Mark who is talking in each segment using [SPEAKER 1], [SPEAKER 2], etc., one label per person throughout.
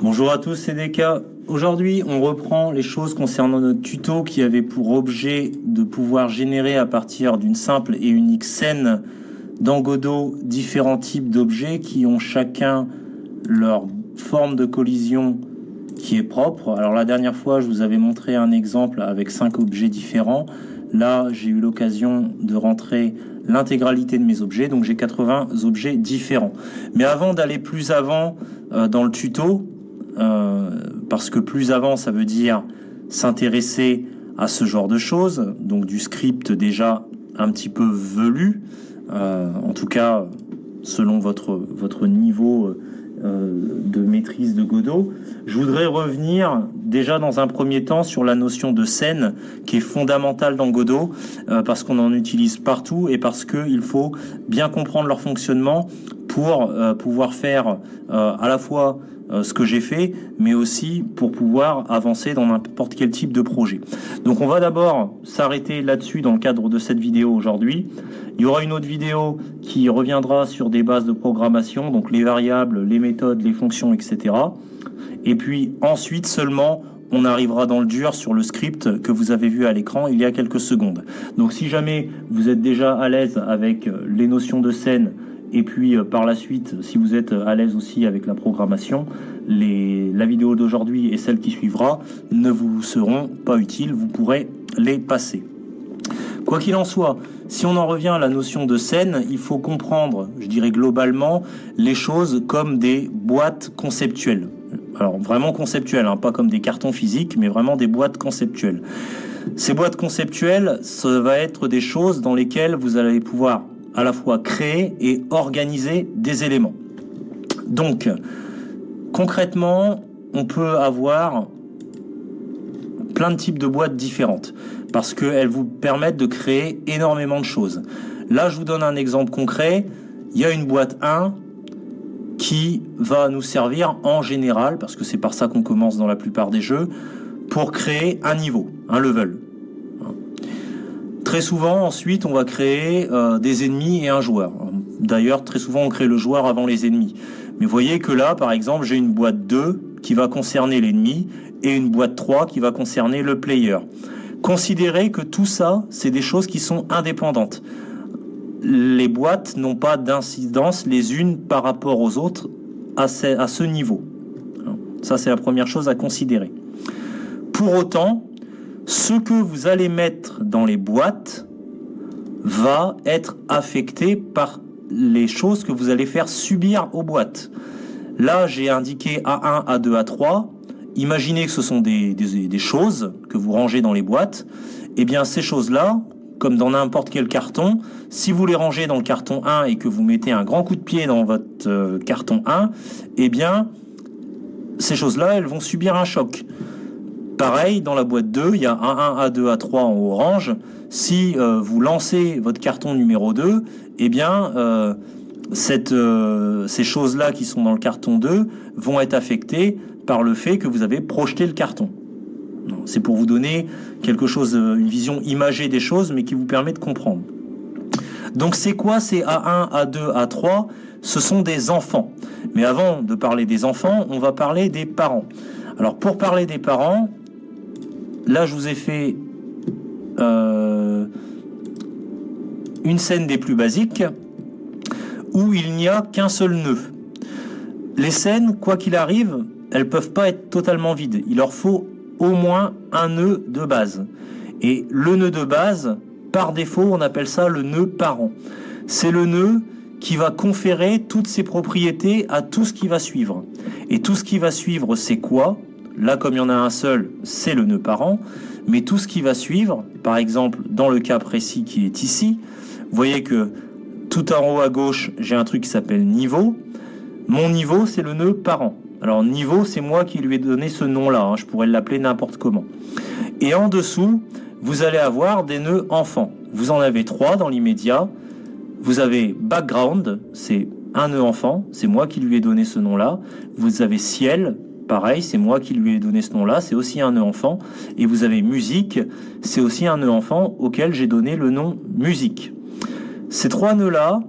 [SPEAKER 1] Bonjour à tous, c'est DK. Aujourd'hui, on reprend les choses concernant notre tuto qui avait pour objet de pouvoir générer à partir d'une simple et unique scène dans Godot différents types d'objets qui ont chacun leur forme de collision qui est propre. Alors la dernière fois, je vous avais montré un exemple avec 5 objets différents. Là, j'ai eu l'occasion de rentrer l'intégralité de mes objets, donc j'ai 80 objets différents. Mais avant d'aller plus avant dans le tuto, parce que plus avant, ça veut dire s'intéresser à ce genre de choses, donc du script déjà un petit peu velu, en tout cas selon votre niveau de maîtrise de Godot. Je voudrais revenir déjà dans un premier temps sur la notion de scène qui est fondamentale dans Godot parce qu'on en utilise partout et parce qu'il faut bien comprendre leur fonctionnement pour pouvoir faire à la fois ce que j'ai fait, mais aussi pour pouvoir avancer dans n'importe quel type de projet. Donc on va d'abord s'arrêter là-dessus dans le cadre de cette vidéo aujourd'hui. Il y aura une autre vidéo qui reviendra sur des bases de programmation, donc les variables, les méthodes, les fonctions, etc. Et puis ensuite seulement, on arrivera dans le dur sur le script que vous avez vu à l'écran il y a quelques secondes. Donc si jamais vous êtes déjà à l'aise avec les notions de scène, et puis par la suite, si vous êtes à l'aise aussi avec la programmation, la vidéo d'aujourd'hui et celle qui suivra ne vous seront pas utiles, vous pourrez les passer. Quoi qu'il en soit, si on en revient à la notion de scène, il faut comprendre, je dirais globalement, les choses comme des boîtes conceptuelles. Alors vraiment conceptuelles, hein, pas comme des cartons physiques, mais vraiment des boîtes conceptuelles. Ces boîtes conceptuelles, ça va être des choses dans lesquelles vous allez pouvoir à la fois créer et organiser des éléments. Donc, concrètement, on peut avoir plein de types de boîtes différentes parce qu'elles vous permettent de créer énormément de choses. Là, je vous donne un exemple concret. Il y a une boîte 1 qui va nous servir en général, parce que c'est par ça qu'on commence dans la plupart des jeux, pour créer un niveau, un level. Très souvent, ensuite, on va créer des ennemis et un joueur. D'ailleurs, très souvent, on crée le joueur avant les ennemis. Mais vous voyez que là, par exemple, j'ai une boîte 2 qui va concerner l'ennemi et une boîte 3 qui va concerner le player. Considérez que tout ça, c'est des choses qui sont indépendantes. Les boîtes n'ont pas d'incidence les unes par rapport aux autres à ce niveau. Ça, c'est la première chose à considérer. Pour autant, ce que vous allez mettre dans les boîtes va être affecté par les choses que vous allez faire subir aux boîtes. Là, j'ai indiqué A1, A2, A3. Imaginez que ce sont des choses que vous rangez dans les boîtes. Eh bien, ces choses-là, comme dans n'importe quel carton, si vous les rangez dans le carton 1 et que vous mettez un grand coup de pied dans votre carton 1, eh bien, ces choses-là, elles vont subir un choc. Pareil, dans la boîte 2, il y a A1, A2, A3 en orange. Si vous lancez votre carton numéro 2, eh bien, ces choses-là qui sont dans le carton 2 vont être affectées par le fait que vous avez projeté le carton. C'est pour vous donner quelque chose, une vision imagée des choses, mais qui vous permet de comprendre. Donc c'est quoi ces A1, A2, A3 ? Ce sont des enfants. Mais avant de parler des enfants, on va parler des parents. Alors pour parler des parents, là je vous ai fait une scène des plus basiques où il n'y a qu'un seul nœud. Les scènes, quoi qu'il arrive, elles ne peuvent pas être totalement vides. Il leur faut au moins un nœud de base. Et le nœud de base, par défaut, on appelle ça le nœud parent. C'est le nœud qui va conférer toutes ses propriétés à tout ce qui va suivre. Et tout ce qui va suivre, c'est quoi ? Là, comme il y en a un seul, c'est le nœud parent. Mais tout ce qui va suivre, par exemple, dans le cas précis qui est ici, vous voyez que tout en haut à gauche, j'ai un truc qui s'appelle niveau. Mon niveau, c'est le nœud parent. Alors niveau, c'est moi qui lui ai donné ce nom-là. Je pourrais l'appeler n'importe comment. Et en dessous, vous allez avoir des nœuds enfants. Vous en avez 3 dans l'immédiat. Vous avez background, c'est un nœud enfant. C'est moi qui lui ai donné ce nom-là. Vous avez ciel, pareil, c'est moi qui lui ai donné ce nom-là. C'est aussi un nœud enfant. Et vous avez musique, c'est aussi un nœud enfant auquel j'ai donné le nom musique. Ces 3 nœuds-là,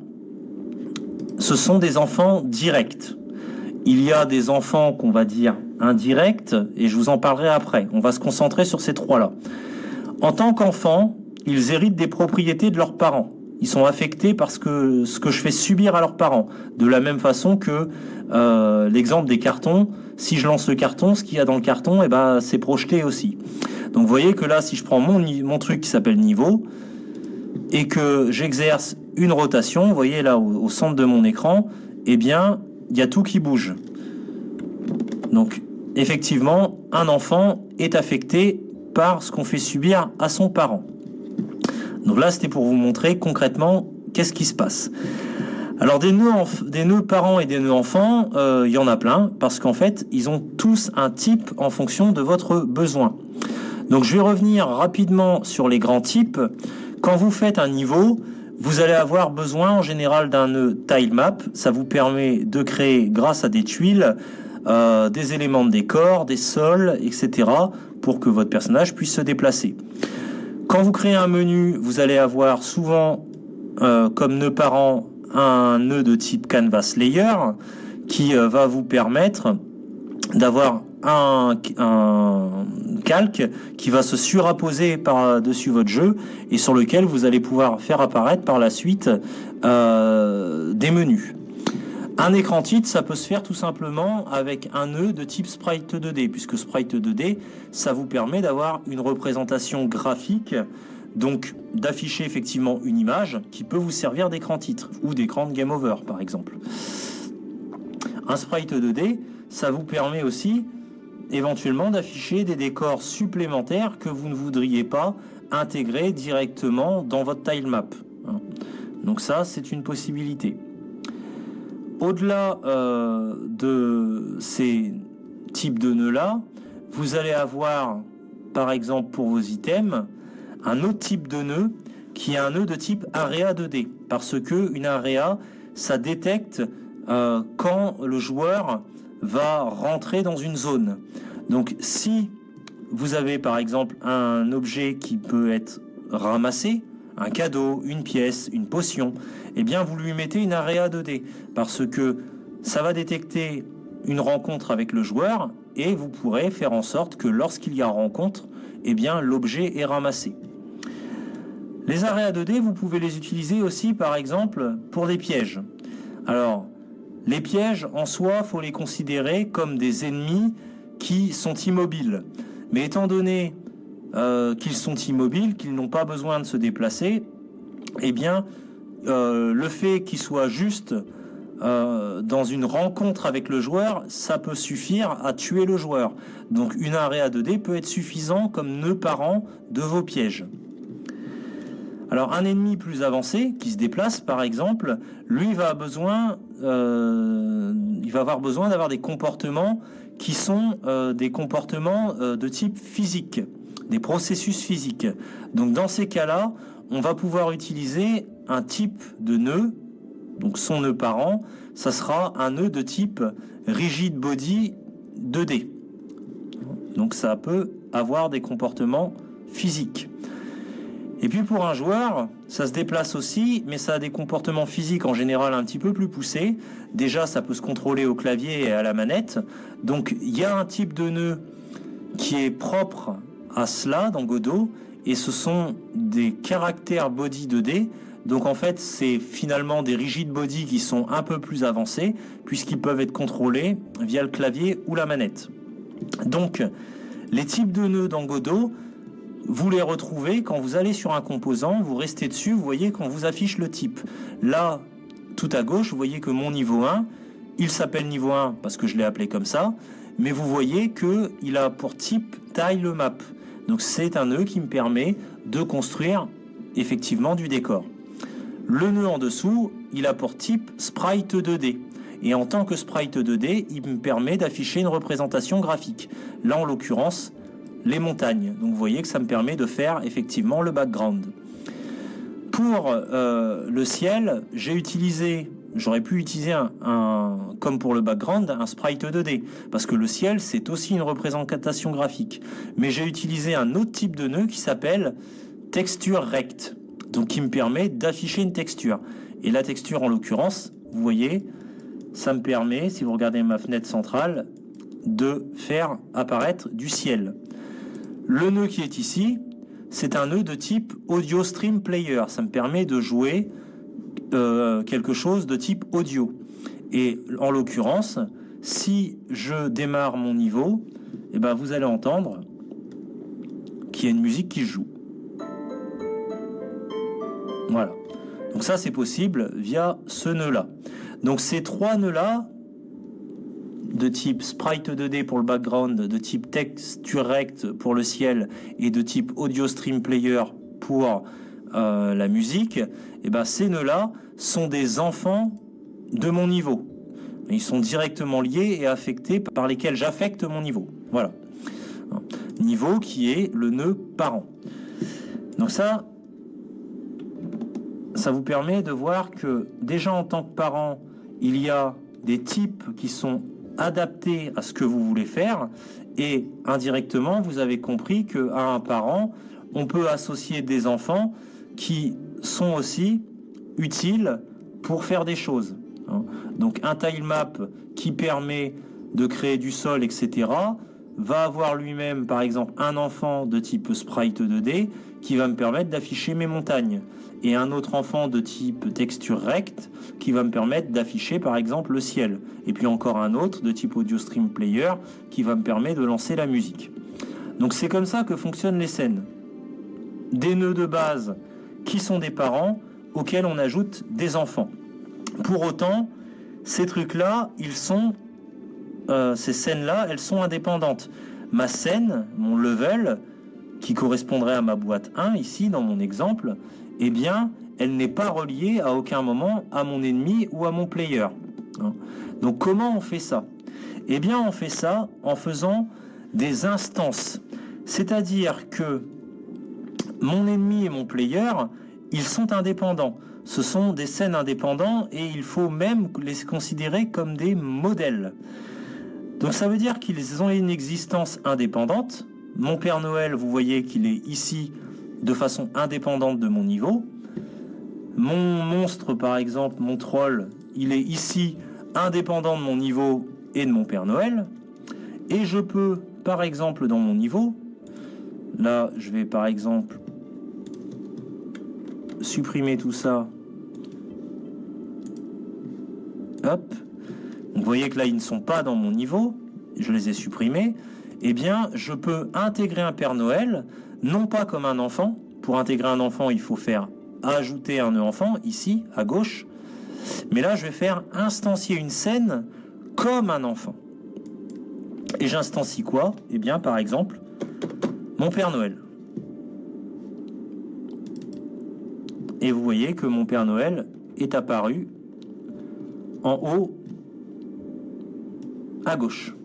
[SPEAKER 1] ce sont des enfants directs. Il y a des enfants qu'on va dire indirect, et je vous en parlerai après. On va se concentrer sur ces trois-là. En tant qu'enfants, ils héritent des propriétés de leurs parents. Ils sont affectés par ce que je fais subir à leurs parents. De la même façon que l'exemple des cartons, si je lance le carton, ce qu'il y a dans le carton, eh ben, c'est projeté aussi. Donc vous voyez que là, si je prends mon truc qui s'appelle niveau, et que j'exerce une rotation, vous voyez là au centre de mon écran, eh bien, il y a tout qui bouge. Donc, effectivement, un enfant est affecté par ce qu'on fait subir à son parent. Donc là, c'était pour vous montrer concrètement qu'est-ce qui se passe. Alors, des nœuds parents et des nœuds enfants, il y en a plein, parce qu'en fait, ils ont tous un type en fonction de votre besoin. Donc, je vais revenir rapidement sur les grands types. Quand vous faites un niveau, vous allez avoir besoin en général d'un nœud tilemap. Ça vous permet de créer, grâce à des tuiles, des éléments de décor, des sols, etc. pour que votre personnage puisse se déplacer. Quand vous créez un menu, vous allez avoir souvent comme nœud parent un nœud de type canvas layer qui va vous permettre d'avoir un calque qui va se surapposer par-dessus votre jeu et sur lequel vous allez pouvoir faire apparaître par la suite des menus. Un écran titre, ça peut se faire tout simplement avec un nœud de type Sprite 2D, puisque Sprite 2D, ça vous permet d'avoir une représentation graphique, donc d'afficher effectivement une image qui peut vous servir d'écran titre ou d'écran de Game Over par exemple. Un Sprite 2D, ça vous permet aussi éventuellement d'afficher des décors supplémentaires que vous ne voudriez pas intégrer directement dans votre tilemap. Donc ça, c'est une possibilité. Au-delà de ces types de nœuds-là, vous allez avoir, par exemple pour vos items, un autre type de nœud qui est un nœud de type Area 2D. Parce que une Area, ça détecte quand le joueur va rentrer dans une zone. Donc si vous avez par exemple un objet qui peut être ramassé, un cadeau, une pièce, une potion, eh bien vous lui mettez une Area 2D parce que ça va détecter une rencontre avec le joueur et vous pourrez faire en sorte que lorsqu'il y a rencontre, eh bien l'objet est ramassé. Les Area 2D, vous pouvez les utiliser aussi par exemple pour des pièges. Alors, les pièges en soi, faut les considérer comme des ennemis qui sont immobiles. Mais étant donné qu'ils sont immobiles, qu'ils n'ont pas besoin de se déplacer, eh bien, le fait qu'ils soient juste dans une rencontre avec le joueur, ça peut suffire à tuer le joueur. Donc une Area 2D peut être suffisant comme nœud parent de vos pièges. Alors un ennemi plus avancé qui se déplace par exemple, lui il va avoir besoin d'avoir des comportements qui sont des comportements de type physique, des processus physiques. Donc dans ces cas-là, on va pouvoir utiliser un type de nœud, donc son nœud parent, ça sera un nœud de type rigid body 2D. Donc ça peut avoir des comportements physiques. Et puis pour un joueur, ça se déplace aussi, mais ça a des comportements physiques en général un petit peu plus poussés. Déjà, ça peut se contrôler au clavier et à la manette. Donc il y a un type de nœud qui est propre à cela dans Godot, et ce sont des caractères body 2D. Donc en fait, c'est finalement des rigid body qui sont un peu plus avancés, puisqu'ils peuvent être contrôlés via le clavier ou la manette. Donc les types de nœuds dans Godot, vous les retrouvez quand vous allez sur un composant, vous restez dessus, vous voyez qu'on vous affiche le type. Là, tout à gauche, vous voyez que mon niveau 1, il s'appelle niveau 1 parce que je l'ai appelé comme ça, mais vous voyez qu'il a pour type tilemap. Donc c'est un nœud qui me permet de construire effectivement du décor. Le nœud en dessous, il a pour type sprite 2D. Et en tant que sprite 2D, il me permet d'afficher une représentation graphique. Là, en l'occurrence, les montagnes. Donc vous voyez que ça me permet de faire effectivement le background. Pour le ciel, j'aurais pu utiliser comme pour le background, un sprite 2D, parce que le ciel, c'est aussi une représentation graphique. Mais j'ai utilisé un autre type de nœud qui s'appelle texture rect, donc qui me permet d'afficher une texture. Et la texture, en l'occurrence, vous voyez, ça me permet, si vous regardez ma fenêtre centrale, de faire apparaître du ciel. Le nœud qui est ici, c'est un nœud de type Audio Stream Player. Ça me permet de jouer quelque chose de type audio. Et en l'occurrence, si je démarre mon niveau, eh ben vous allez entendre qu'il y a une musique qui joue. Voilà. Donc ça, c'est possible via ce nœud-là. Donc ces trois nœuds-là, de type Sprite 2D pour le background, de type Texture Rect pour le ciel et de type Audio Stream Player pour la musique, et ben ces nœuds-là sont des enfants de mon niveau. Ils sont directement liés et affectés par lesquels j'affecte mon niveau. Voilà. Niveau qui est le nœud parent. Donc ça vous permet de voir que déjà en tant que parent, il y a des types qui sont adaptés à ce que vous voulez faire et indirectement, vous avez compris qu'à un parent, on peut associer des enfants qui sont aussi utiles pour faire des choses. Donc un tilemap qui permet de créer du sol, etc., va avoir lui-même, par exemple, un enfant de type Sprite 2D qui va me permettre d'afficher mes montagnes. Et un autre enfant de type Texture Rect qui va me permettre d'afficher, par exemple, le ciel. Et puis encore un autre de type Audio Stream Player qui va me permettre de lancer la musique. Donc c'est comme ça que fonctionnent les scènes. Des nœuds de base qui sont des parents auxquels on ajoute des enfants. Pour autant, ces trucs-là, ces scènes-là, elles sont indépendantes. Ma scène, mon level, qui correspondrait à ma boîte 1, ici, dans mon exemple, eh bien, elle n'est pas reliée à aucun moment à mon ennemi ou à mon player. Donc, comment on fait ça? Eh bien, on fait ça en faisant des instances. C'est-à-dire que mon ennemi et mon player, ils sont indépendants. Ce sont des scènes indépendants et il faut même les considérer comme des modèles. Donc ça veut dire qu'ils ont une existence indépendante. Mon Père Noël, vous voyez qu'il est ici de façon indépendante de mon niveau. Mon monstre, par exemple, mon troll, il est ici indépendant de mon niveau et de mon Père Noël. Et je peux, par exemple, dans mon niveau, là, je vais par exemple supprimer tout ça. Hop. Vous voyez que là, ils ne sont pas dans mon niveau. Je les ai supprimés. Eh bien, je peux intégrer un Père Noël, non pas comme un enfant. Pour intégrer un enfant, il faut faire ajouter un nœud enfant, ici, à gauche. Mais là, je vais faire instancier une scène comme un enfant. Et j'instancie quoi? Eh bien, par exemple, mon Père Noël. Et vous voyez que mon Père Noël est apparu en haut à gauche.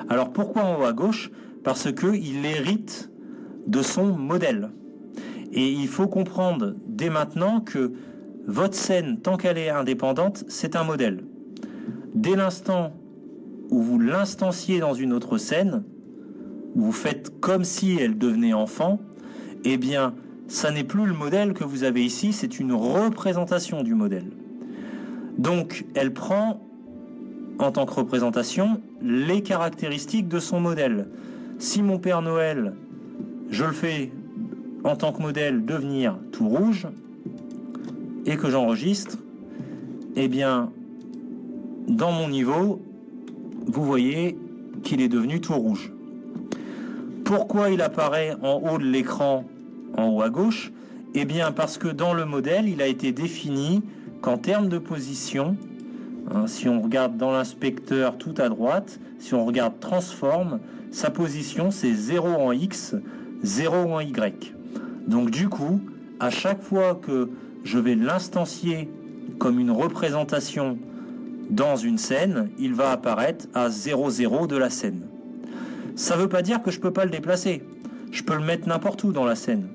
[SPEAKER 1] Alors pourquoi en haut à gauche? Parce qu'il hérite de son modèle. Et il faut comprendre dès maintenant que votre scène, tant qu'elle est indépendante, c'est un modèle. Dès l'instant où vous l'instanciez dans une autre scène, où vous faites comme si elle devenait enfant, eh bien, ça n'est plus le modèle que vous avez ici, c'est une représentation du modèle. Donc, elle prend, en tant que représentation, les caractéristiques de son modèle. Si mon Père Noël, je le fais en tant que modèle devenir tout rouge, et que j'enregistre, eh bien, dans mon niveau, vous voyez qu'il est devenu tout rouge. Pourquoi il apparaît en haut de l'écran, en haut à gauche? Eh bien, parce que dans le modèle, il a été défini qu'en termes de position, si on regarde dans l'inspecteur tout à droite, si on regarde Transform, sa position c'est 0 en X, 0 en Y. Donc du coup, à chaque fois que je vais l'instancier comme une représentation dans une scène, il va apparaître à 0,0 de la scène. Ça ne veut pas dire que je ne peux pas le déplacer. Je peux le mettre n'importe où dans la scène.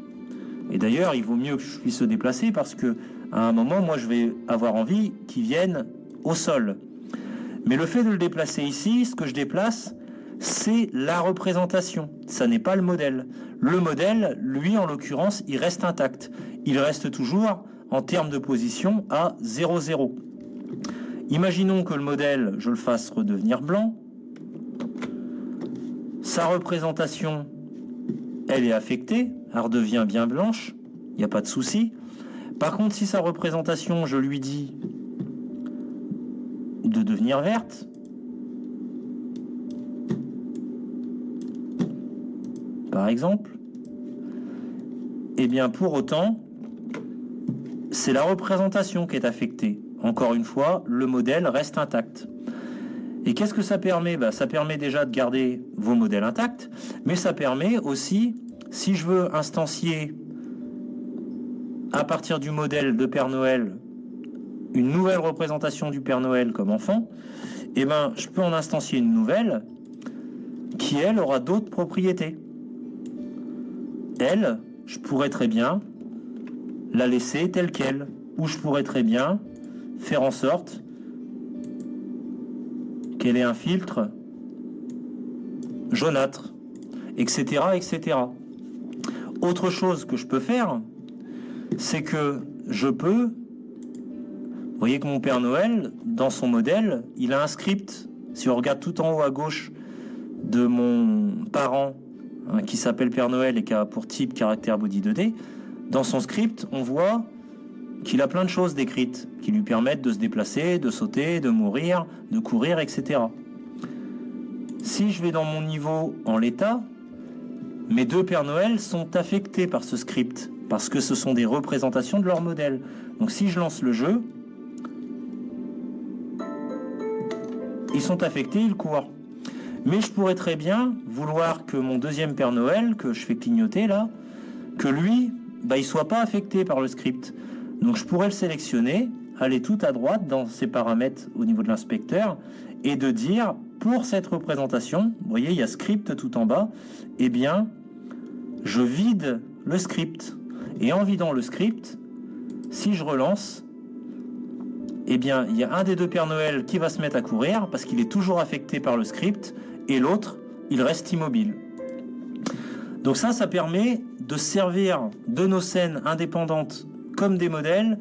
[SPEAKER 1] Et d'ailleurs, il vaut mieux que je puisse le déplacer parce que à un moment, moi, je vais avoir envie qu'il vienne au sol. Mais le fait de le déplacer ici, ce que je déplace, c'est la représentation. Ça n'est pas le modèle. Le modèle, lui, en l'occurrence, il reste intact. Il reste toujours, en termes de position, à 0,0. Imaginons que le modèle, je le fasse redevenir blanc. Sa représentation, elle est affectée, elle redevient bien blanche, il n'y a pas de souci. Par contre, si sa représentation, je lui dis de devenir verte, par exemple, eh bien pour autant, c'est la représentation qui est affectée. Encore une fois, le modèle reste intact. Et qu'est-ce que ça permet? Ça permet déjà de garder vos modèles intacts, mais ça permet aussi, si je veux instancier à partir du modèle de Père Noël une nouvelle représentation du Père Noël comme enfant, eh ben, je peux en instancier une nouvelle qui, elle, aura d'autres propriétés. Elle, je pourrais très bien la laisser telle qu'elle, ou je pourrais très bien faire en sorte qu'elle ait un filtre jaunâtre, etc., etc. Autre chose que je peux faire, c'est que je peux, vous voyez que mon Père Noël, dans son modèle, il a un script. Si on regarde tout en haut à gauche de mon parent, qui s'appelle Père Noël et qui a pour type caractère body 2D, dans son script, on voit qu'il a plein de choses décrites qui lui permettent de se déplacer, de sauter, de mourir, de courir, etc. Si je vais dans mon niveau en l'état, mes deux Pères Noël sont affectés par ce script, parce que ce sont des représentations de leur modèle. Donc si je lance le jeu, ils sont affectés, ils courent. Mais je pourrais très bien vouloir que mon deuxième Père Noël, que je fais clignoter là, que lui, il soit pas affecté par le script. Donc je pourrais le sélectionner, aller tout à droite dans ses paramètres au niveau de l'inspecteur, et de dire, pour cette représentation, vous voyez, il y a script tout en bas, eh bien, je vide le script. Et en vidant le script, si je relance, eh bien, il y a un des deux Père Noël qui va se mettre à courir, parce qu'il est toujours affecté par le script, et l'autre, il reste immobile. Donc ça permet de servir de nos scènes indépendantes comme des modèles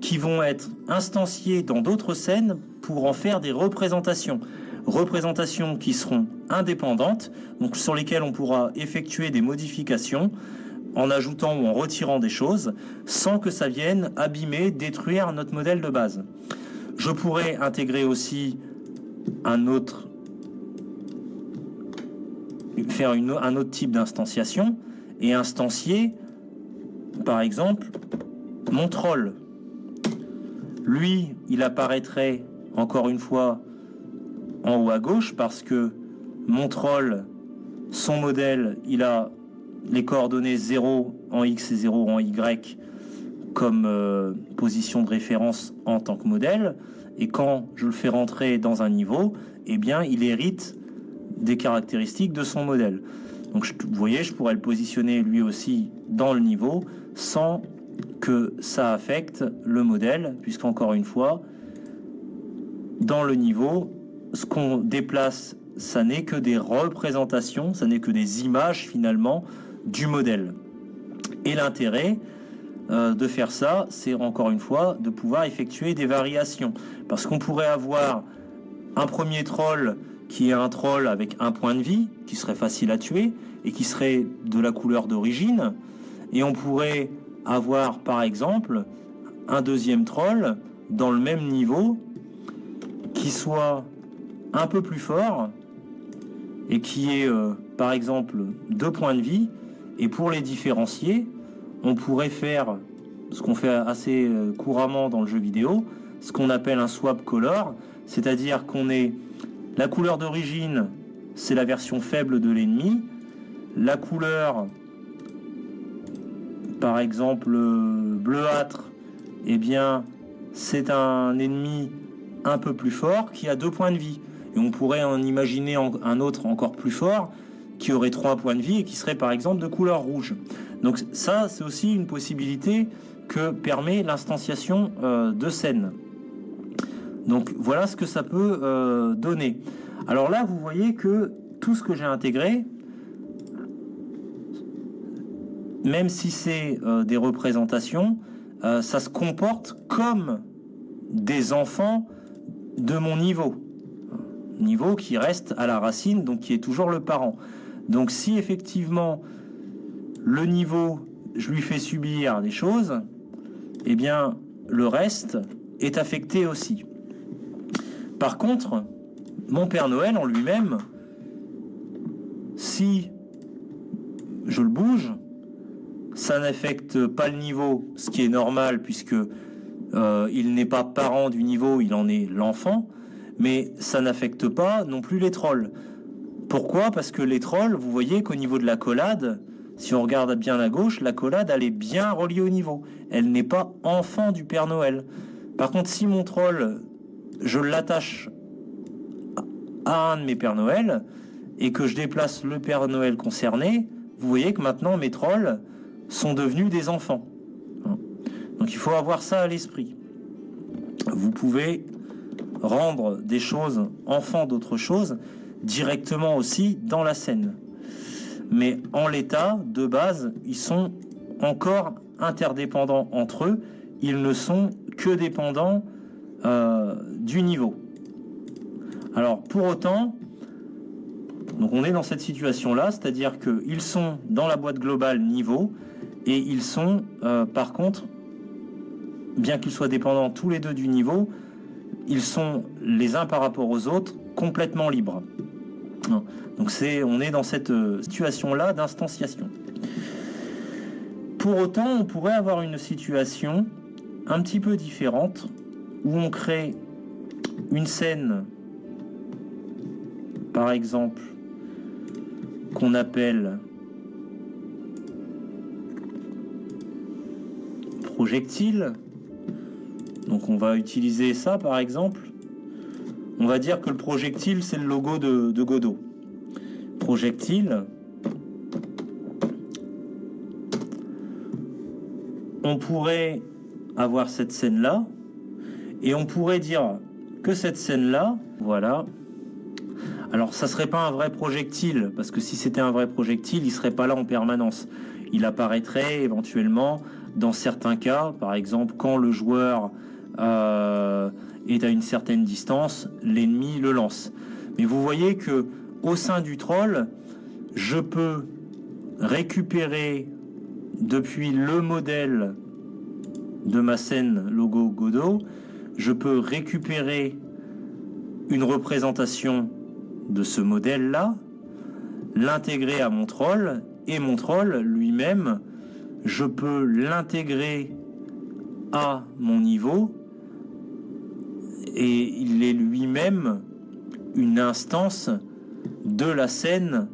[SPEAKER 1] qui vont être instanciés dans d'autres scènes pour en faire des représentations. Représentations qui seront indépendantes, donc sur lesquelles on pourra effectuer des modifications en ajoutant ou en retirant des choses sans que ça vienne abîmer, détruire notre modèle de base. Je pourrais intégrer aussi un autre type d'instanciation et instancier, par exemple, mon troll. Lui, il apparaîtrait, encore une fois, en haut à gauche, parce que mon troll, son modèle, il a les coordonnées 0 en X et 0 en Y comme position de référence en tant que modèle, et quand je le fais rentrer dans un niveau, eh bien, il hérite des caractéristiques de son modèle. Donc, vous voyez, je pourrais le positionner lui aussi dans le niveau sans que ça affecte le modèle, puisqu'encore une fois, dans le niveau, ce qu'on déplace, ça n'est que des représentations, ça n'est que des images finalement du modèle. Et l'intérêt de faire ça, c'est encore une fois de pouvoir effectuer des variations. Parce qu'on pourrait avoir un premier troll qui est un troll avec un point de vie, qui serait facile à tuer, et qui serait de la couleur d'origine, et on pourrait avoir par exemple un deuxième troll dans le même niveau, qui soit un peu plus fort, et qui ait par exemple 2 points de vie, et pour les différencier, on pourrait faire ce qu'on fait assez couramment dans le jeu vidéo, ce qu'on appelle un swap color, c'est-à-dire qu'on ait la couleur d'origine, c'est la version faible de l'ennemi, la couleur, par exemple bleuâtre, eh bien c'est un ennemi un peu plus fort qui a 2 points de vie. Et on pourrait en imaginer un autre encore plus fort qui aurait 3 points de vie et qui serait par exemple de couleur rouge. Donc ça, c'est aussi une possibilité que permet l'instanciation de scènes. Donc voilà ce que ça peut donner. Alors là, vous voyez que tout ce que j'ai intégré, même si c'est des représentations, ça se comporte comme des enfants de mon niveau. Niveau qui reste à la racine, donc qui est toujours le parent. Donc si effectivement le niveau, je lui fais subir des choses, eh bien le reste est affecté aussi. Par contre, mon Père Noël en lui-même, si je le bouge, ça n'affecte pas le niveau, ce qui est normal puisque il n'est pas parent du niveau, il en est l'enfant, mais ça n'affecte pas non plus les trolls. Pourquoi ? Parce que les trolls, vous voyez qu'au niveau de l'accolade, si on regarde bien à gauche, l'accolade, elle est bien reliée au niveau. Elle n'est pas enfant du Père Noël. Par contre, si mon troll, je l'attache à un de mes Pères Noël et que je déplace le Père Noël concerné, vous voyez que maintenant mes trolls sont devenus des enfants. Donc il faut avoir ça à l'esprit. Vous pouvez rendre des choses enfants d'autre chose directement aussi dans la scène. Mais en l'état, de base, ils sont encore interdépendants entre eux. Ils ne sont que dépendants du niveau. Alors pour autant, donc on est dans cette situation-là, c'est-à-dire qu'ils sont dans la boîte globale niveau et ils sont par contre, bien qu'ils soient dépendants tous les deux du niveau, ils sont les uns par rapport aux autres complètement libres. Donc on est dans cette situation-là d'instanciation. Pour autant, on pourrait avoir une situation un petit peu différente où on crée une scène, par exemple, qu'on appelle projectile. Donc on va utiliser ça par exemple. On va dire que le projectile, c'est le logo de Godot. Projectile. On pourrait avoir cette scène-là. Et on pourrait dire que cette scène-là, voilà. Alors ça serait pas un vrai projectile, parce que si c'était un vrai projectile, il serait pas là en permanence. Il apparaîtrait éventuellement dans certains cas, par exemple quand le joueur est à une certaine distance, l'ennemi le lance. Mais vous voyez que au sein du troll, je peux récupérer depuis le modèle de ma scène logo Godot, je peux récupérer une représentation de ce modèle-là, l'intégrer à mon troll, et mon troll lui-même, je peux l'intégrer à mon niveau, et il est lui-même une instance de la scène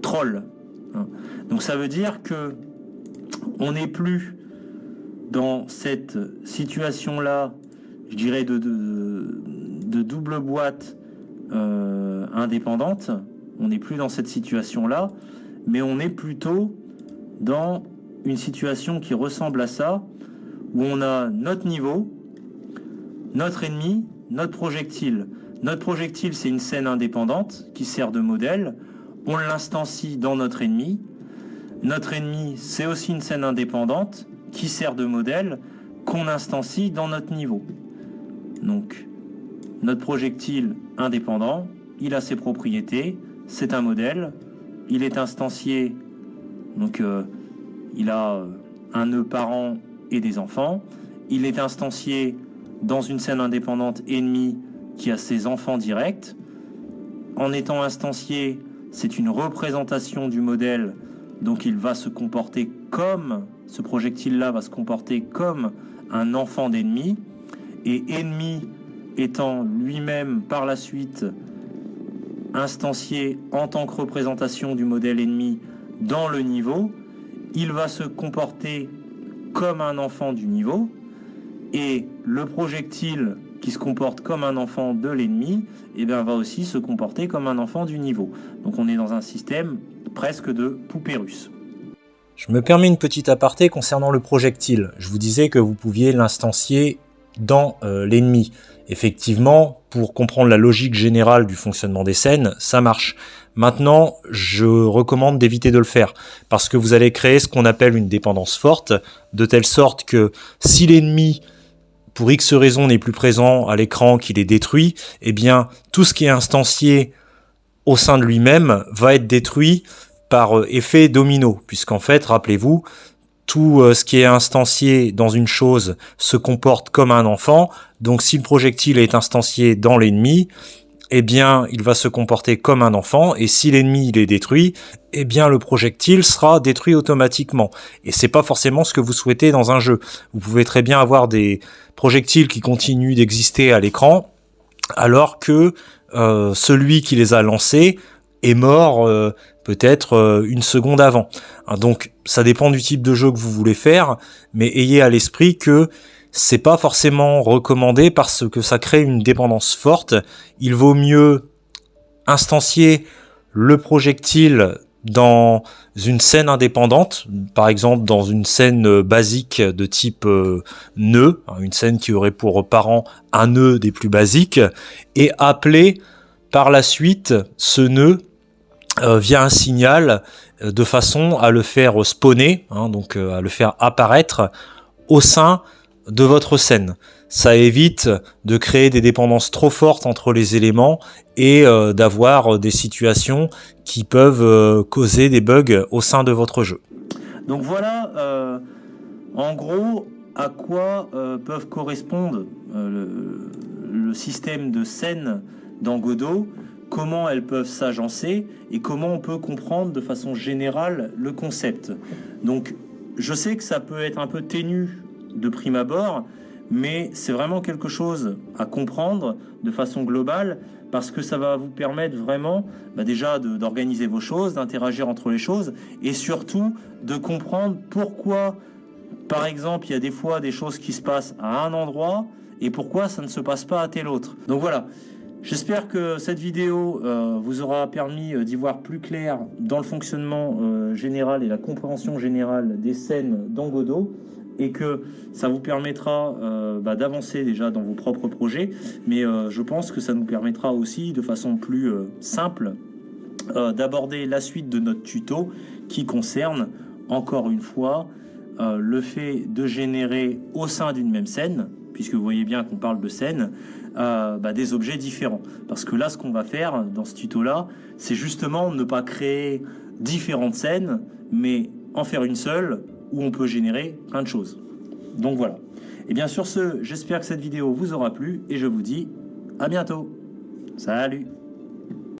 [SPEAKER 1] troll. Donc ça veut dire que on n'est plus dans cette situation-là, je dirais de double boîte indépendante. On n'est plus dans cette situation-là, mais on est plutôt dans une situation qui ressemble à ça, où on a notre niveau, notre ennemi, notre projectile. Notre projectile, c'est une scène indépendante qui sert de modèle. On l'instancie dans notre ennemi. Notre ennemi, c'est aussi une scène indépendante qui sert de modèle qu'on instancie dans notre niveau. Donc, notre projectile indépendant, il a ses propriétés, c'est un modèle, il est instancié, donc il a un nœud parent et des enfants, il est instancié dans une scène indépendante ennemie qui a ses enfants directs. En étant instancié, c'est une représentation du modèle, donc il va se comporter comme, ce projectile-là va se comporter comme un enfant d'ennemi, et ennemi étant lui-même par la suite instancié en tant que représentation du modèle ennemi dans le niveau, il va se comporter comme un enfant du niveau, et le projectile qui se comporte comme un enfant de l'ennemi, eh bien, va aussi se comporter comme un enfant du niveau. Donc on est dans un système presque de poupée russe.
[SPEAKER 2] Je me permets une petite aparté concernant le projectile. Je vous disais que vous pouviez l'instancier dans l'ennemi. Effectivement, pour comprendre la logique générale du fonctionnement des scènes, ça marche. Maintenant, je recommande d'éviter de le faire, parce que vous allez créer ce qu'on appelle une dépendance forte, de telle sorte que si l'ennemi, pour X raison, n'est plus présent à l'écran, qu'il est détruit, eh bien, tout ce qui est instancié au sein de lui-même va être détruit par effet domino, puisqu'en fait, rappelez-vous, tout ce qui est instancié dans une chose se comporte comme un enfant. Donc si le projectile est instancié dans l'ennemi, eh bien il va se comporter comme un enfant, et si l'ennemi il est détruit, eh bien le projectile sera détruit automatiquement. Et c'est pas forcément ce que vous souhaitez dans un jeu. Vous pouvez très bien avoir des projectiles qui continuent d'exister à l'écran, alors que celui qui les a lancés est mort peut-être une seconde avant. Donc ça dépend du type de jeu que vous voulez faire, mais ayez à l'esprit que c'est pas forcément recommandé parce que ça crée une dépendance forte. Il vaut mieux instancier le projectile dans une scène indépendante, par exemple dans une scène basique de type nœud, une scène qui aurait pour parent un nœud des plus basiques, et appeler par la suite ce nœud via un signal de façon à le faire spawner, donc à le faire apparaître au sein de votre scène. Ça évite de créer des dépendances trop fortes entre les éléments et d'avoir des situations qui peuvent causer des bugs au sein de votre jeu.
[SPEAKER 1] Donc voilà, en gros, à quoi peuvent correspondre le système de scènes dans Godot, comment elles peuvent s'agencer et comment on peut comprendre de façon générale le concept. Donc je sais que ça peut être un peu ténu de prime abord, mais c'est vraiment quelque chose à comprendre de façon globale, parce que ça va vous permettre vraiment déjà d'organiser vos choses, d'interagir entre les choses, et surtout de comprendre pourquoi, par exemple, il y a des fois des choses qui se passent à un endroit, et pourquoi ça ne se passe pas à tel autre. Donc voilà, j'espère que cette vidéo vous aura permis d'y voir plus clair dans le fonctionnement général et la compréhension générale des scènes dans Godot, et que ça vous permettra d'avancer déjà dans vos propres projets, mais je pense que ça nous permettra aussi de façon plus simple d'aborder la suite de notre tuto qui concerne encore une fois le fait de générer au sein d'une même scène, puisque vous voyez bien qu'on parle de scène, des objets différents. Parce que là, ce qu'on va faire dans ce tuto-là, c'est justement ne pas créer différentes scènes, mais en faire une seule où on peut générer plein de choses. Donc voilà. Et bien sur ce, j'espère que cette vidéo vous aura plu et je vous dis à bientôt. Salut!